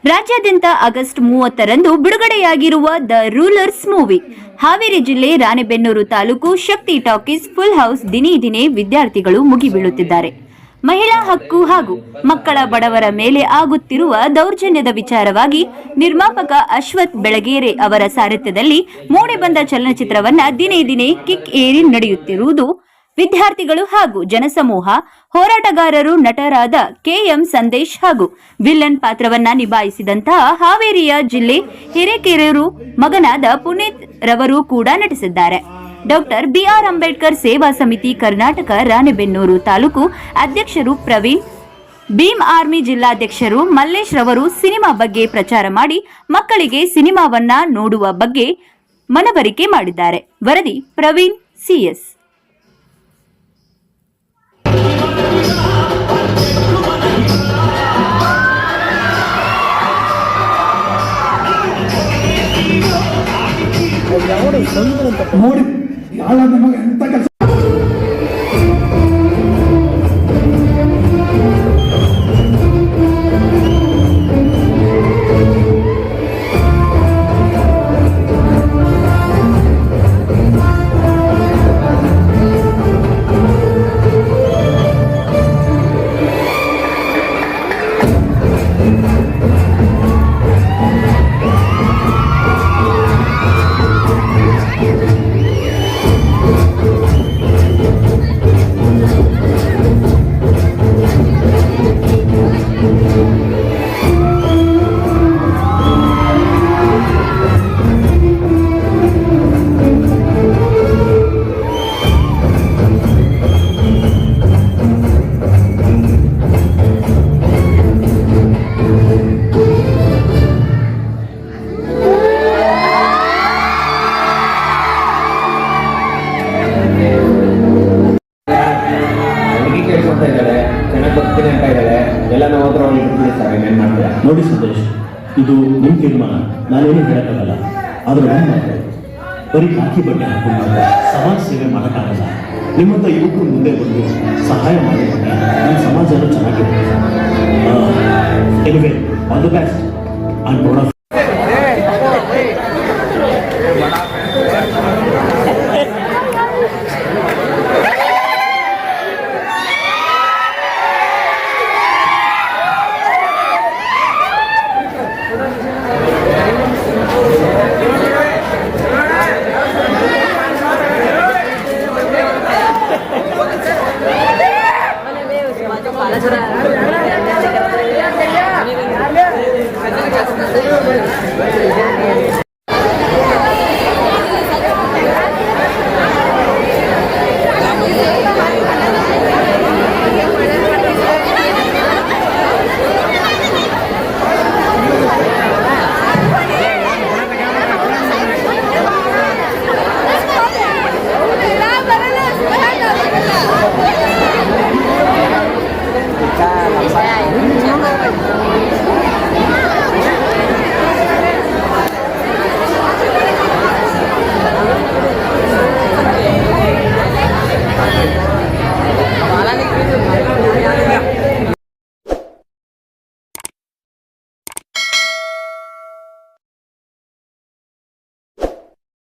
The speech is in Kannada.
ರಾಜ್ಯಾದ್ಯಂತ ಆಗಸ್ಟ್ 30ರಂದು ಬಿಡುಗಡೆಯಾಗಿರುವ ದ ರೂಲರ್ಸ್ ಮೂವಿ ಹಾವೇರಿ ಜಿಲ್ಲೆ Ranebennur taluk Shakti talkies full house ದಿನೇ ದಿನೇ ವಿದ್ಯಾರ್ಥಿಗಳು ಮುಗಿಬೀಳುತ್ತಿದ್ದಾರೆ. ಮಹಿಳಾ ಹಕ್ಕು ಹಾಗೂ ಮಕ್ಕಳ ಬಡವರ ಮೇಲೆ ಆಗುತ್ತಿರುವ ದೌರ್ಜನ್ಯದ ವಿಚಾರವಾಗಿ ನಿರ್ಮಾಪಕ ಅಶ್ವಥ್ ಬೆಳಗೇರೆ ಅವರ ಸಾರಥ್ಯದಲ್ಲಿ ಮೂಡಿಬಂದ ಚಲನಚಿತ್ರವನ್ನ ದಿನೇ ದಿನೇ ಕಿಕ್ ಏರಿ ನಡೆಯುತ್ತಿರುವುದು ವಿದ್ಯಾರ್ಥಿಗಳು ಹಾಗೂ ಜನಸಮೂಹ ಹೋರಾಟಗಾರರು ನಟರಾದ ಕೆಎಂ ಸಂದೇಶ್ ಹಾಗೂ ವಿಲ್ಲನ್ ಪಾತ್ರವನ್ನ ನಿಭಾಯಿಸಿದಂತಹ ಹಾವೇರಿಯ ಜಿಲ್ಲೆ ಹಿರೇಕೆರೂರು ಮಗನಾದ ಪುನೀತ್ ರವರು ಕೂಡ ನಟಿಸಿದ್ದಾರೆ. ಡಾಕ್ಟರ್ ಬಿಆರ್ ಅಂಬೇಡ್ಕರ್ ಸೇವಾ ಸಮಿತಿ ಕರ್ನಾಟಕ ರಾಣೆಬೆನ್ನೂರು ತಾಲೂಕು ಅಧ್ಯಕ್ಷರು ಪ್ರವೀಣ್, ಭೀಮ್ ಆರ್ಮಿ ಜಿಲ್ಲಾಧ್ಯಕ್ಷರು ಮಲ್ಲೇಶ್ ರವರು ಸಿನಿಮಾ ಬಗ್ಗೆ ಪ್ರಚಾರ ಮಾಡಿ ಮಕ್ಕಳಿಗೆ ಸಿನಿಮಾವನ್ನ ನೋಡುವ ಬಗ್ಗೆ ಮನವರಿಕೆ ಮಾಡಿದ್ದಾರೆ. ವರದಿ ಪ್ರವೀಣ್ ಸಿಎಸ್. ನೋಡಿ ಯಾಳ ನಿಮಗೆ ಎಂತ ಕೆಲಸ ನೋಡಿ ಸಂದೇಶ್, ಇದು ನಿಮ್ಮ ತೀರ್ಮಾನ, ನಾನೇನು ಹೇಳಕ್ಕಾಗಲ್ಲ. ಆದ್ರೆ ಬರೀ ಕಾಕಿ ಬಟ್ಟೆ ಹಾಕೊಂಡು ಸಮಾಜ ಸೇವೆ ಮಾಡೋಕ್ಕಾಗಲ್ಲ. ನಿಮ್ಮಂತ ಯುವಕರು ಮುಂದೆ ಬಂದು ಸಹಾಯ ಮಾಡಿದ್ರೆ ನಮ್ಮ ಸಮಾಜನೂ ಚೆನ್ನಾಗಿರುತ್ತೆ. Anyway, all the best and proud of. Para